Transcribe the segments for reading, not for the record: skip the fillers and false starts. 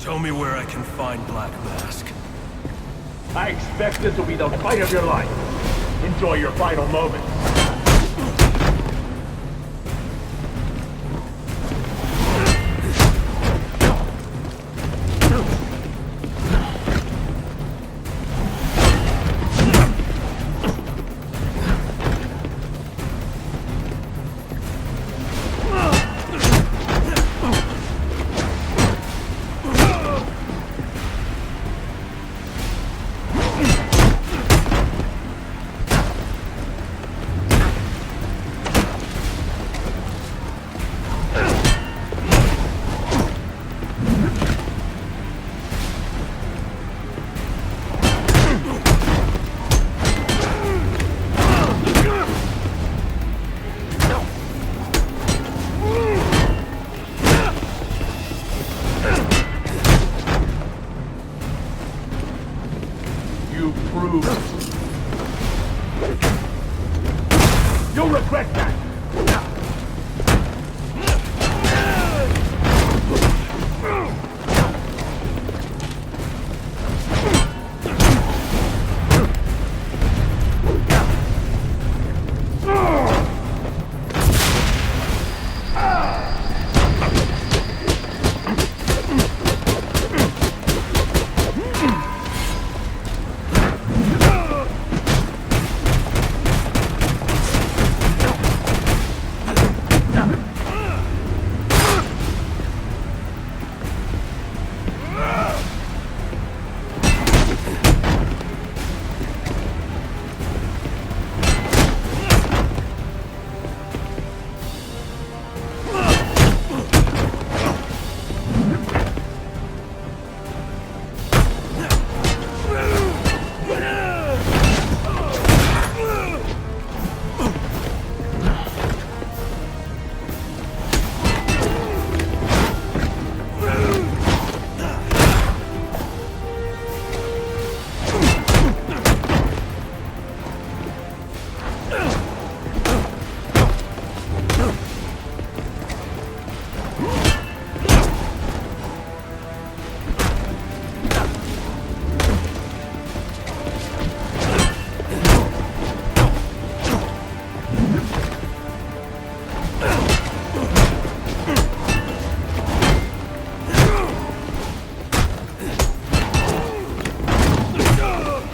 Tell me where I can find Black Mask. I expect this will be the fight of your life. Enjoy your final moments. You'll regret that!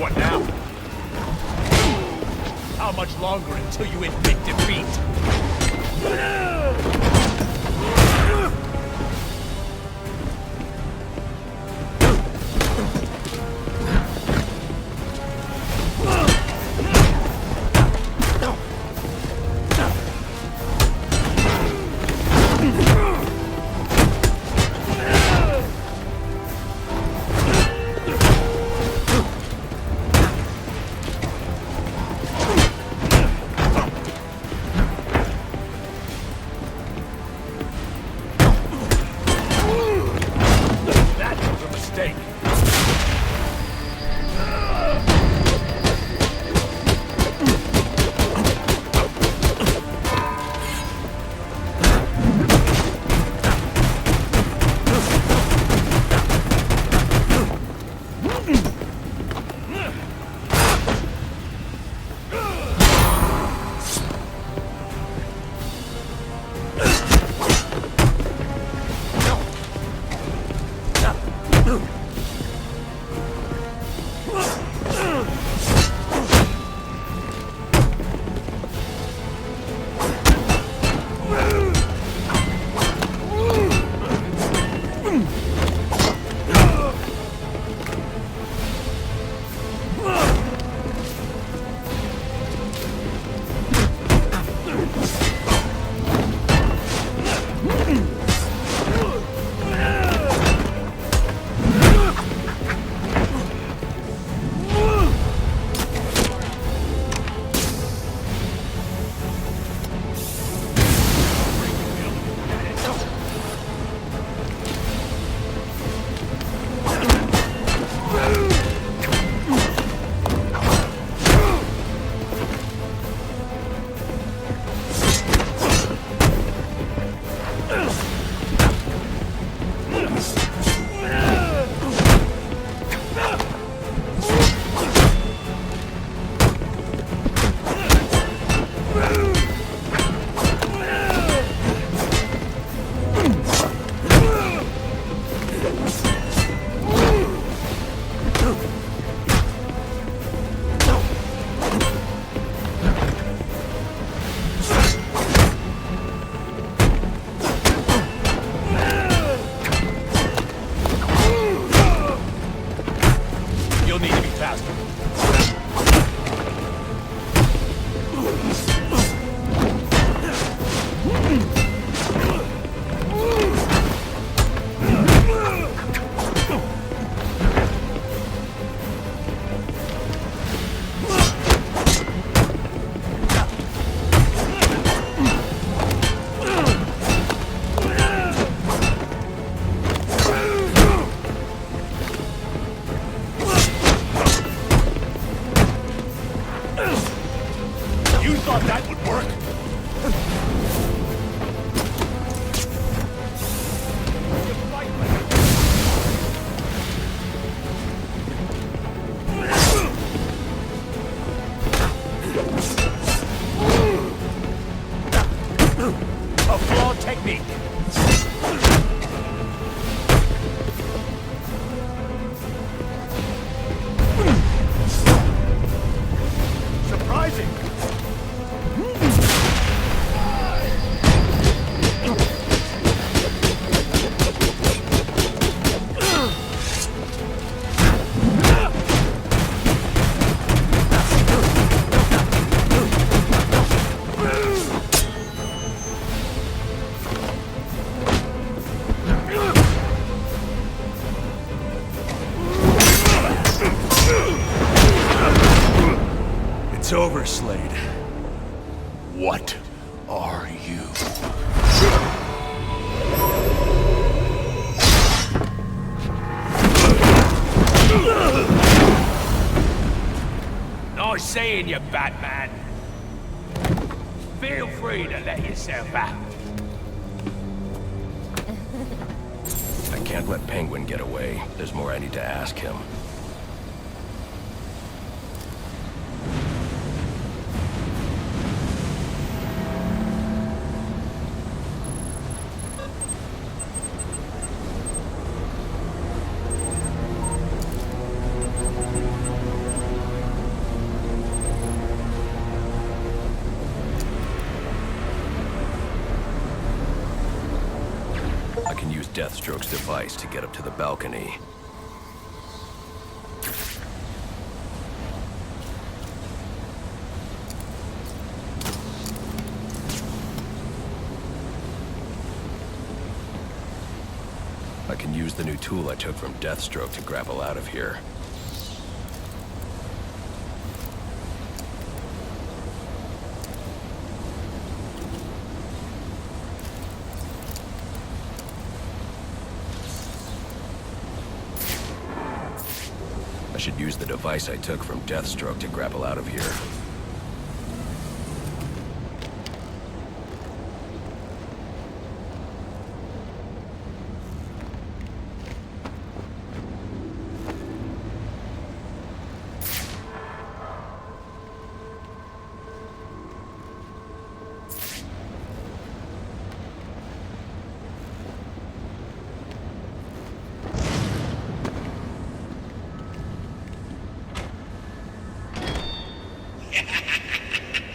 What now? How much longer until you admit defeat? You'll need to be faster. You thought that would work? A flawed technique. Surprising. It's over, Slade. What are you? Nice seeing you, Batman. Feel free to let yourself out. I can't let Penguin get away. There's more I need to ask him. I can use Deathstroke's device to get up to the balcony. I can use the new tool I took from Deathstroke to grapple out of here. I should use the device I took from Deathstroke to grapple out of here.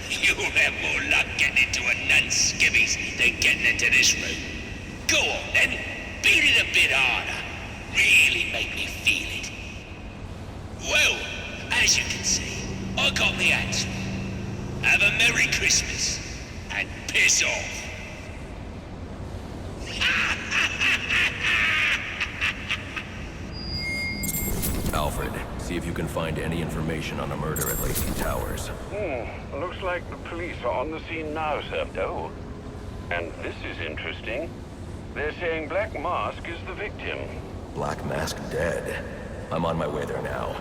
You'll have more luck getting into a nun's skivvies than getting into this room. Go on then, beat it a bit harder. Really make me feel it. Well, as you can see, I got the answer. Have a Merry Christmas, and piss off. Alfred, see if you can find any information on a murder at Lacey Towers. Looks like the police are on the scene now, sir. Oh, and this is interesting. They're saying Black Mask is the victim. Black Mask dead. I'm on my way there now.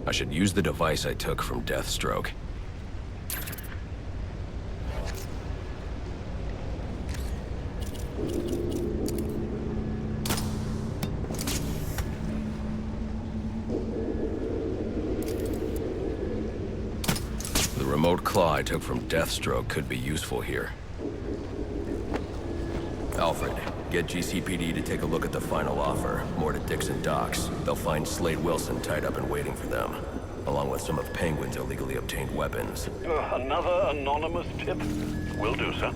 I should use the device I took from Deathstroke. The remote claw I took from Deathstroke could be useful here. Alfred, get GCPD to take a look at the final offer, more to Dixon Docks. They'll find Slade Wilson tied up and waiting for them, along with some of Penguin's illegally obtained weapons. Another anonymous tip? Will do, sir.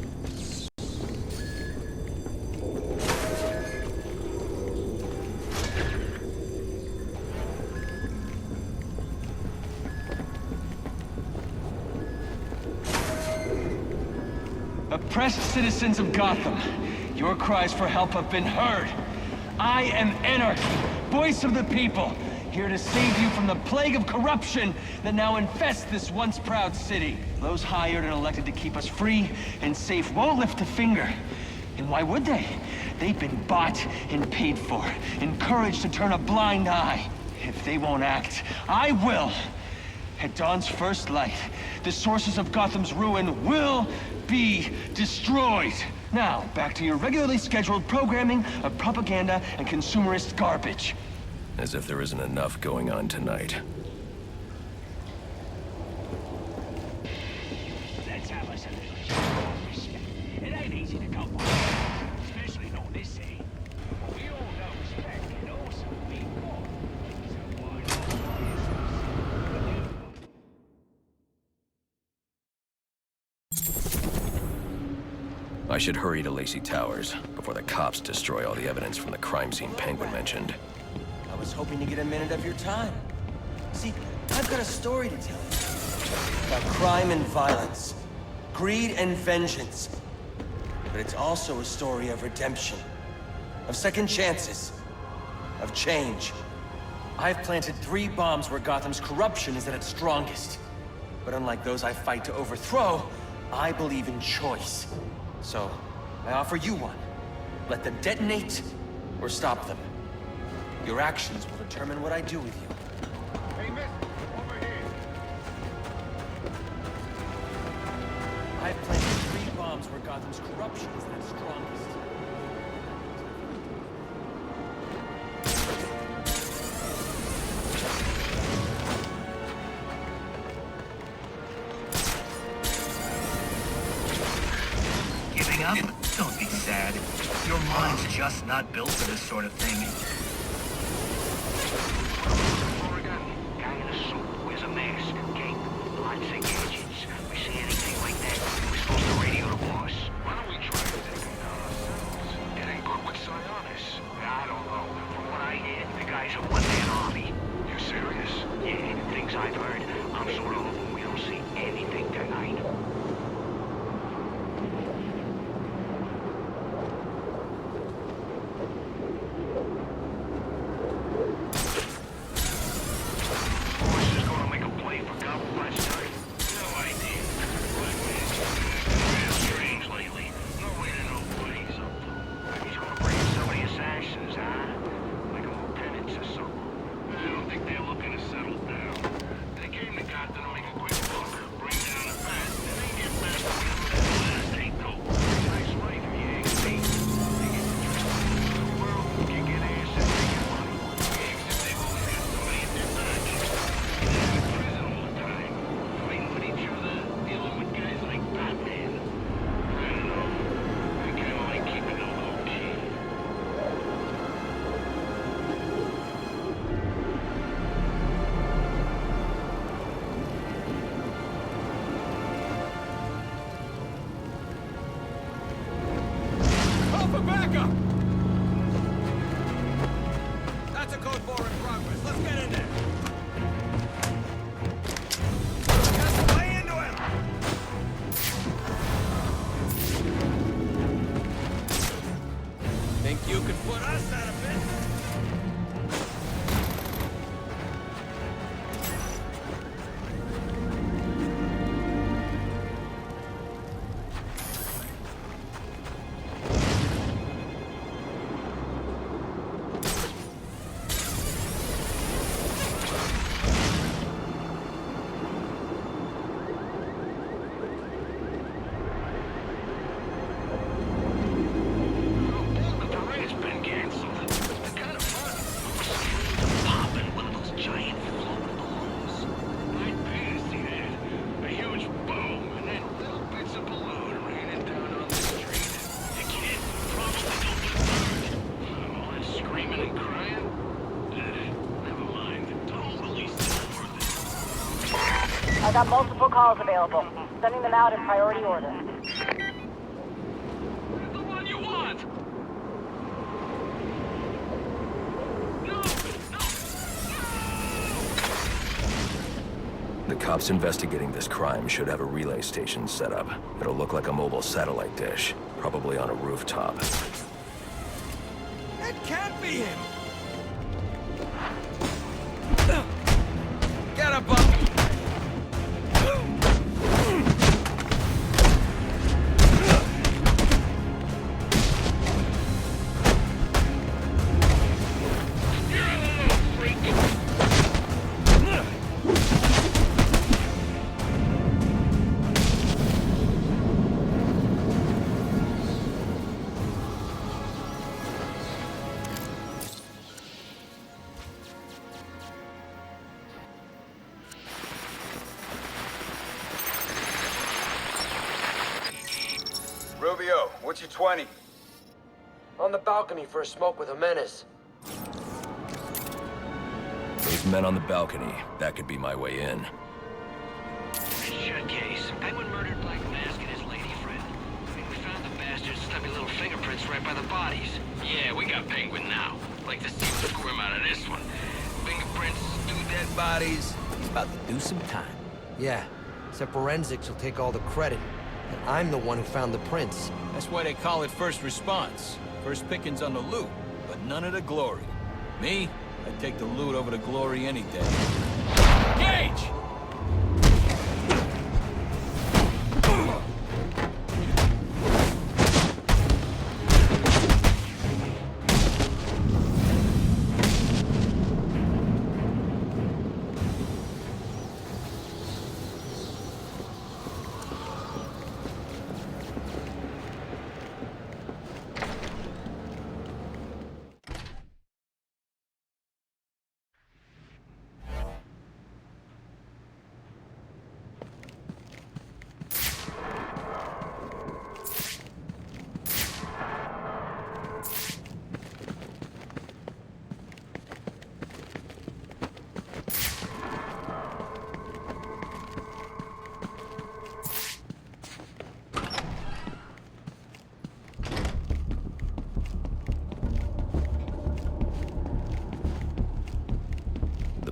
Oppressed citizens of Gotham, your cries for help have been heard. I am Anarchy, voice of the people, here to save you from the plague of corruption that now infests this once proud city. Those hired and elected to keep us free and safe won't lift a finger. And why would they? They've been bought and paid for, encouraged to turn a blind eye. If they won't act, I will. At dawn's first light, the sources of Gotham's ruin will be destroyed. Now, back to your regularly scheduled programming of propaganda and consumerist garbage. As if there isn't enough going on tonight. Let's have us a little show of respect. It ain't easy to come by, especially not this city. We all know respect and also be more. So why I should hurry to Lacey Towers before the cops destroy all the evidence from the crime scene Penguin mentioned. I was hoping to get a minute of your time. See, I've got a story to tell you. About crime and violence. Greed and vengeance. But it's also a story of redemption. Of second chances. Of change. I've planted 3 bombs where Gotham's corruption is at its strongest. But unlike those I fight to overthrow, I believe in choice. So, I offer you one. Let them detonate, or stop them. Your actions will determine what I do with you. Hey, miss, over here. I've planted 3 bombs where Gotham's corruption is at its strongest. Giving up? Don't be sad. Your mind's just not built for this sort of thing. Oregon, guy in a suit, wears a mask, cape, lights and gadgets. We see anything like that, we're supposed to radio the boss. Why don't we try to take him down ourselves? It ain't good with Sionis. I don't know. From what I hear, the guy's a one-man army. You serious? Yeah, things I've heard. I'm sort of hoping we don't see anything tonight. I got multiple calls available. Sending them out in priority order. The one you want! The cops investigating this crime should have a relay station set up. It'll look like a mobile satellite dish, probably on a rooftop. That can't be him! Get up, Buck! Rubio, what's your 20? On the balcony for a smoke with a menace. Those men on the balcony, that could be my way in. Shut case. Penguin murdered Black Mask and his lady friend. We found the bastards' stubby little fingerprints right by the bodies. Yeah, we got Penguin now. Like to see the squirm out of this one. Fingerprints, 2 dead bodies. He's about to do some time. Yeah, except forensics will take all the credit. And I'm the one who found the prints. That's why they call it first response. First pickings on the loot, but none of the glory. Me, I'd take the loot over the glory any day. Gage!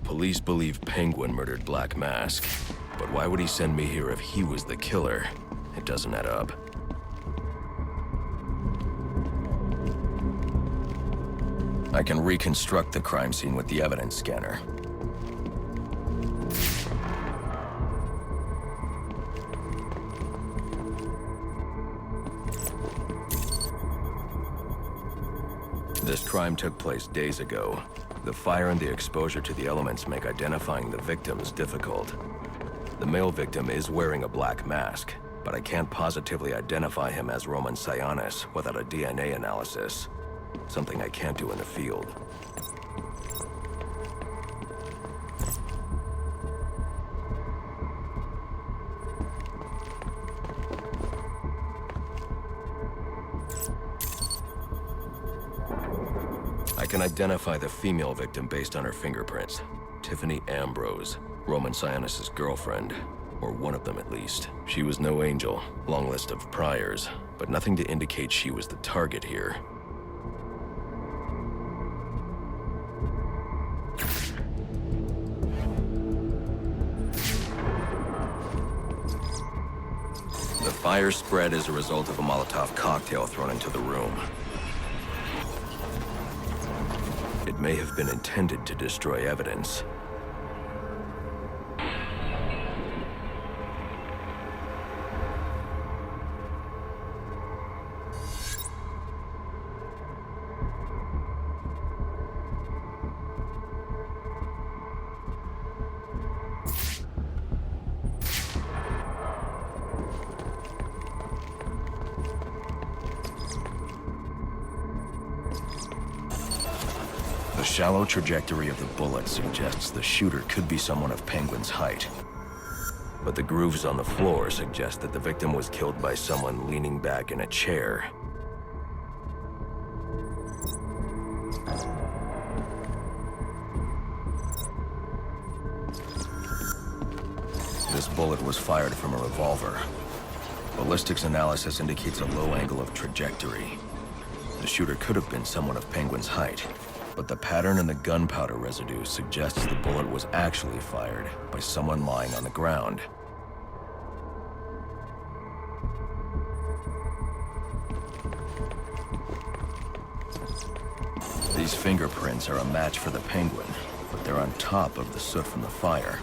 Police believe Penguin murdered Black Mask, but why would he send me here if he was the killer? It doesn't add up. I can reconstruct the crime scene with the evidence scanner. This crime took place days ago. The fire and the exposure to the elements make identifying the victims difficult. The male victim is wearing a black mask, but I can't positively identify him as Roman Sionis without a DNA analysis. Something I can't do in the field. I can identify the female victim based on her fingerprints. Tiffany Ambrose, Roman Sionis' girlfriend. Or one of them at least. She was no angel, long list of priors, but nothing to indicate she was the target here. The fire spread as a result of a Molotov cocktail thrown into the room. It may have been intended to destroy evidence. The shallow trajectory of the bullet suggests the shooter could be someone of Penguin's height. But the grooves on the floor suggest that the victim was killed by someone leaning back in a chair. The This bullet was fired from a revolver. Ballistics analysis indicates a low angle of trajectory. The shooter could have been someone of Penguin's height, but the pattern in the gunpowder residue suggests the bullet was actually fired by someone lying on the ground. These fingerprints are a match for the Penguin, but they're on top of the soot from the fire.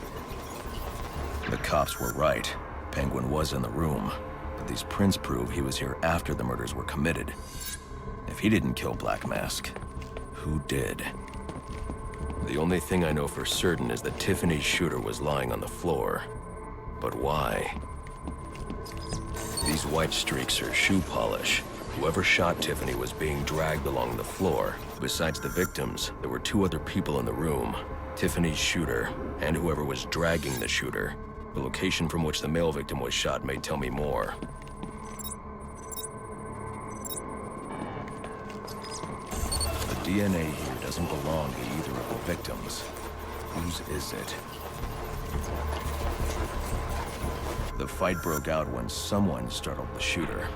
The cops were right. Penguin was in the room, but these prints prove he was here after the murders were committed. If he didn't kill Black Mask, who did? The only thing I know for certain is that Tiffany's shooter was lying on the floor. But why? These white streaks are shoe polish. Whoever shot Tiffany was being dragged along the floor. Besides the victims, there were 2 other people in the room. Tiffany's shooter, and whoever was dragging the shooter. The location from which the male victim was shot may tell me more. The DNA here doesn't belong to either of the victims. Whose is it? The fight broke out when someone startled the shooter.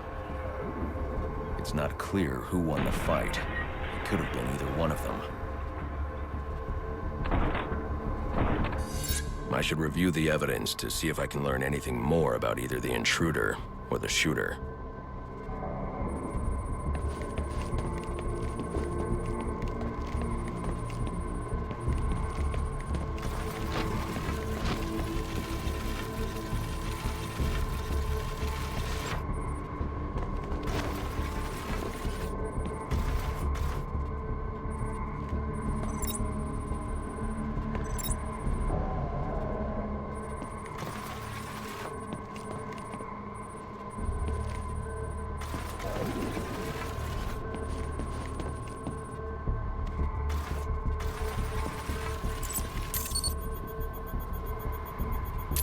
It's not clear who won the fight. It could have been either one of them. I should review the evidence to see if I can learn anything more about either the intruder or the shooter.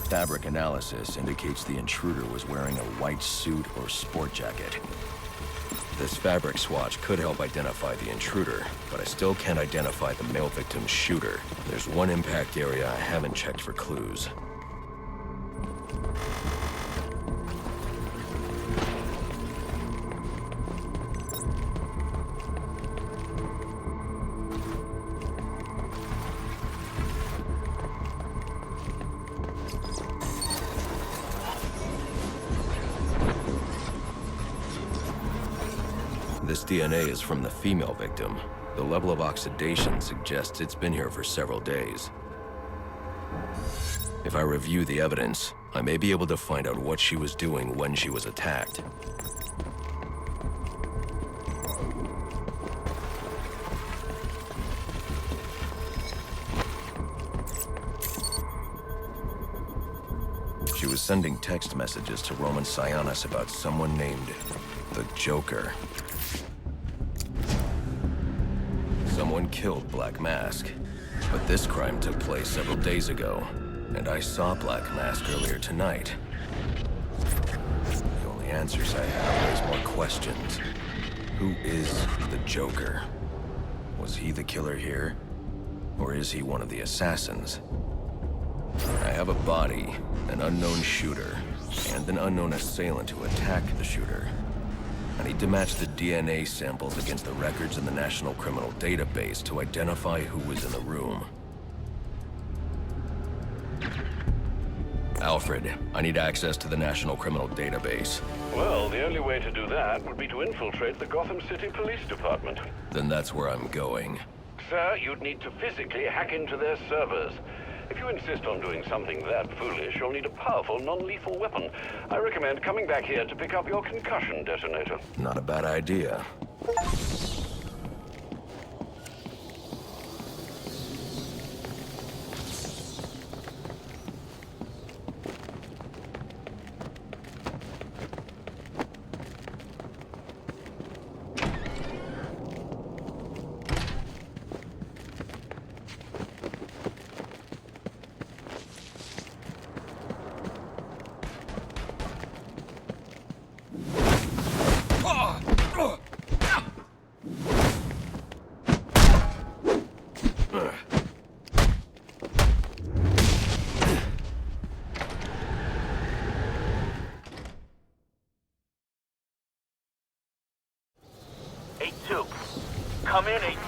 Fabric analysis indicates the intruder was wearing a white suit or sport jacket. This fabric swatch could help identify the intruder, but I still can't identify the male victim's shooter. There's one impact area I haven't checked for clues. This DNA is from the female victim. The level of oxidation suggests it's been here for several days. If I review the evidence, I may be able to find out what she was doing when she was attacked. She was sending text messages to Roman Sionis about someone named the Joker. Someone killed Black Mask, but this crime took place several days ago, and I saw Black Mask earlier tonight. The only answers I have raise more questions. Who is the Joker? Was he the killer here? Or is he one of the assassins? I have a body, an unknown shooter, and an unknown assailant who attacked the shooter. I need to match the DNA samples against the records in the National Criminal Database to identify who was in the room. Alfred, I need access to the National Criminal Database. Well, the only way to do that would be to infiltrate the Gotham City Police Department. Then that's where I'm going. Sir, you'd need to physically hack into their servers. If you insist on doing something that foolish, you'll need a powerful, non-lethal weapon. I recommend coming back here to pick up your concussion detonator. Not a bad idea. 8-2. Come in 8-2.